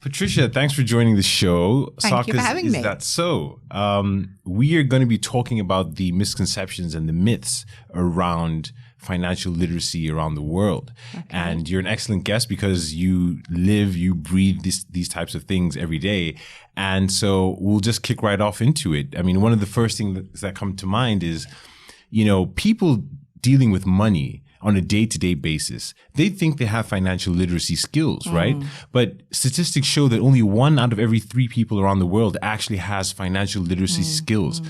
Patricia, thanks for joining the show. Thank you for having me. That so? We are going to be talking about the misconceptions and the myths around financial literacy around the world. Okay. And you're an excellent guest because you live, you breathe these types of things every day. And so we'll just kick right off into it. I mean, one of the first things that come to mind is, people dealing with money on a day-to-day basis, they think they have financial literacy skills, right? But statistics show that only 1 out of every 3 people around the world actually has financial literacy skills.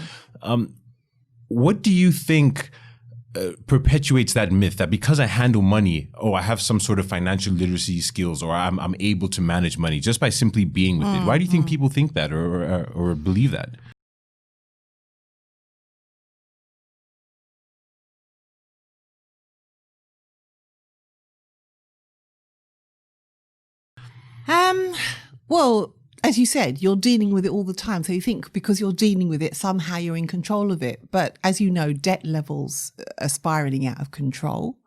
What do you think perpetuates that myth that because I handle money, I have some sort of financial literacy skills, or I'm able to manage money just by simply being with it? Why do you think people think that or believe that? Well, as you said, you're dealing with it all the time. So you think because you're dealing with it, somehow you're in control of it. But as you know, debt levels are spiraling out of control.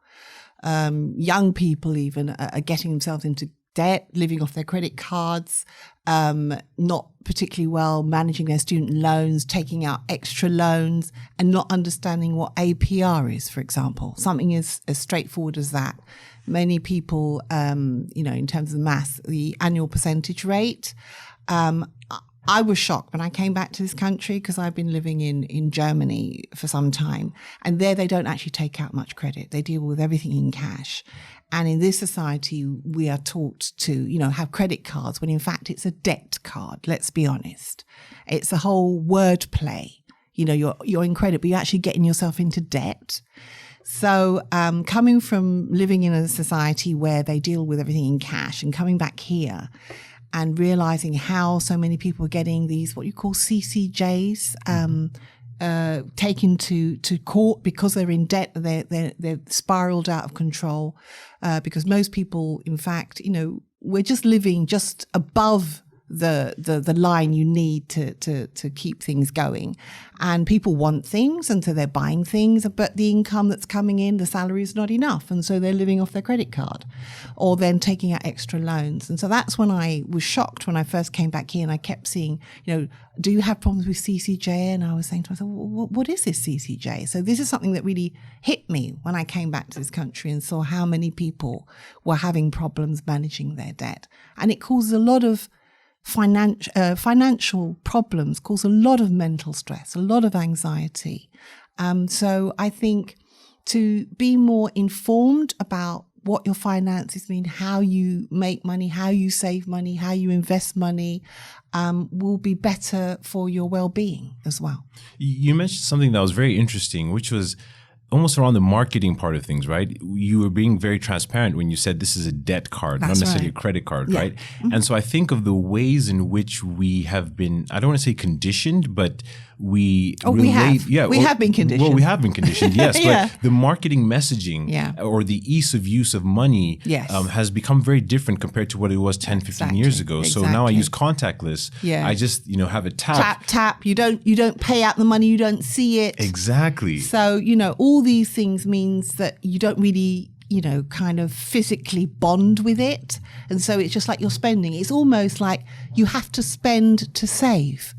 Young people even are getting themselves into debt, living off their credit cards, not particularly well managing their student loans, taking out extra loans, and not understanding what APR is, for example. Something as straightforward as that. Many people, in terms of maths, the annual percentage rate. I was shocked when I came back to this country because I've been living in Germany for some time. And there they don't actually take out much credit. They deal with everything in cash. And in this society, we are taught to, have credit cards when in fact it's a debt card. Let's be honest. It's a whole word play. You're in credit, but you're actually getting yourself into debt. So coming from living in a society where they deal with everything in cash and coming back here and realizing how so many people are getting these, what you call CCJs, taken to court because they're in debt, they're spiraled out of control, because most people, in fact, we're just living just above the line you need to keep things going. And people want things, and so they're buying things, but the income that's coming in, the salary is not enough, and so they're living off their credit card or then taking out extra loans. And so that's when I was shocked when I first came back here, and I kept seeing, do you have problems with CCJ? And I was saying to myself, what is this CCJ? So this is something that really hit me when I came back to this country and saw how many people were having problems managing their debt. And it causes a lot of financial problems, cause a lot of mental stress, a lot of anxiety. So I think to be more informed about what your finances mean, how you make money, how you save money, how you invest money, will be better for your well-being as well. You mentioned something that was very interesting, which was almost around the marketing part of things, right? You were being very transparent when you said this is a debt card, not necessarily a credit card, right? And so I think of the ways in which we have been, I don't want to say conditioned, but we relate. We have been conditioned. Well, we have been conditioned, yes. But the marketing messaging or the ease of use of money has become very different compared to what it was 10, 15 years ago. So now I use contactless. I just, have a tap. You don't pay out the money. You don't see it. Exactly. So, all these things means that you don't really, kind of physically bond with it. And so it's just like you're spending. It's almost like you have to spend to save.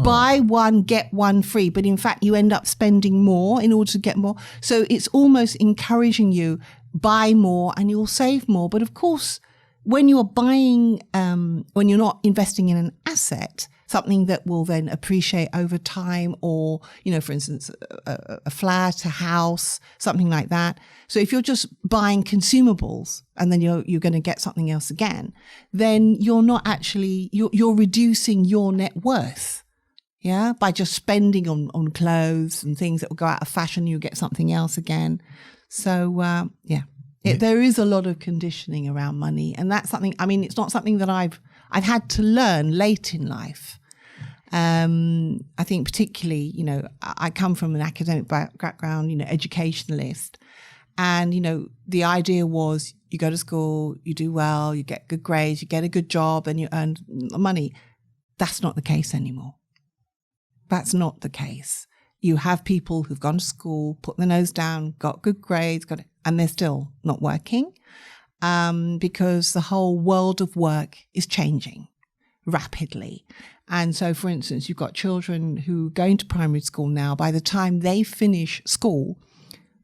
Buy one, get one free. But in fact, you end up spending more in order to get more. So it's almost encouraging you, buy more and you'll save more. But of course, when you're buying, when you're not investing in an asset, something that will then appreciate over time, or, for instance, a flat, a house, something like that. So if you're just buying consumables and then you're going to get something else again, then you're not actually, you're reducing your net worth. Yeah. By just spending on clothes and things that will go out of fashion, you get something else again. So, there is a lot of conditioning around money. And that's something, it's not something that I've had to learn late in life. I think particularly, I come from an academic background, educationalist. And, the idea was you go to school, you do well, you get good grades, you get a good job and you earn money. That's not the case anymore. That's not the case. You have people who've gone to school, put their nose down, got good grades, and they're still not working. because the whole world of work is changing rapidly. And so, for instance, you've got children who go into primary school now. By the time they finish school,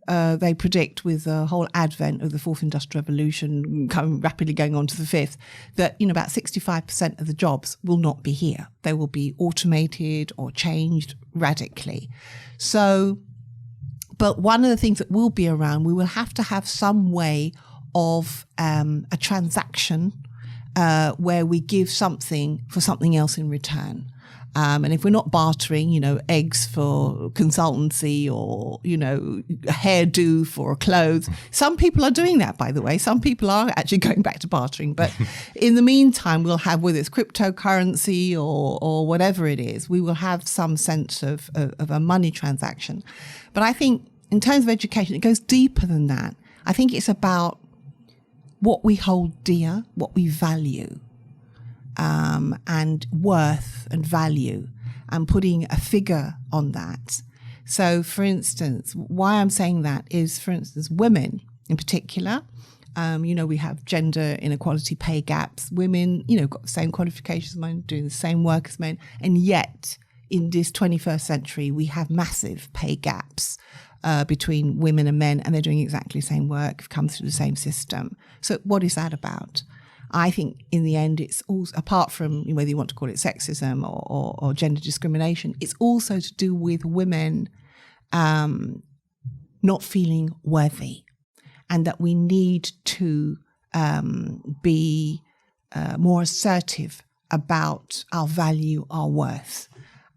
they predict, with the whole advent of the fourth industrial revolution rapidly going on to the fifth, that, about 65% of the jobs will not be here. They will be automated or changed radically. So, but one of the things that will be around, we will have to have some way of a transaction where we give something for something else in return. And if we're not bartering, eggs for consultancy or, a hairdo for clothes. Some people are doing that, by the way. Some people are actually going back to bartering. But in the meantime, we'll have, whether it's cryptocurrency or whatever it is, we will have some sense of a money transaction. But I think in terms of education, it goes deeper than that. I think it's about what we hold dear, what we value, and worth and value, and putting a figure on that. So, for instance, why I'm saying that is, for instance, women in particular, we have gender inequality, pay gaps. Women, got the same qualifications as men, doing the same work as men, and yet in this 21st century, we have massive pay gaps between women and men, and they're doing exactly the same work, have come through the same system. So what is that about? I think in the end, it's also, apart from whether you want to call it sexism or gender discrimination, it's also to do with women not feeling worthy, and that we need to be more assertive about our value, our worth.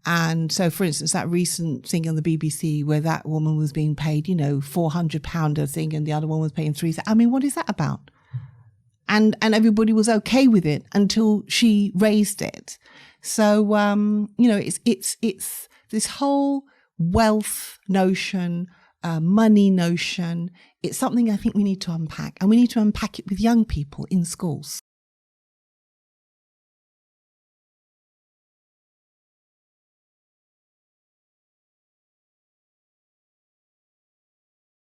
And so, for instance, that recent thing on the BBC where that woman was being paid, £400 a thing, and the other one was paying £3,000. I mean, what is that about? And everybody was okay with it until she raised it. So, it's this whole wealth notion, money notion. It's something I think we need to unpack, and we need to unpack it with young people in schools.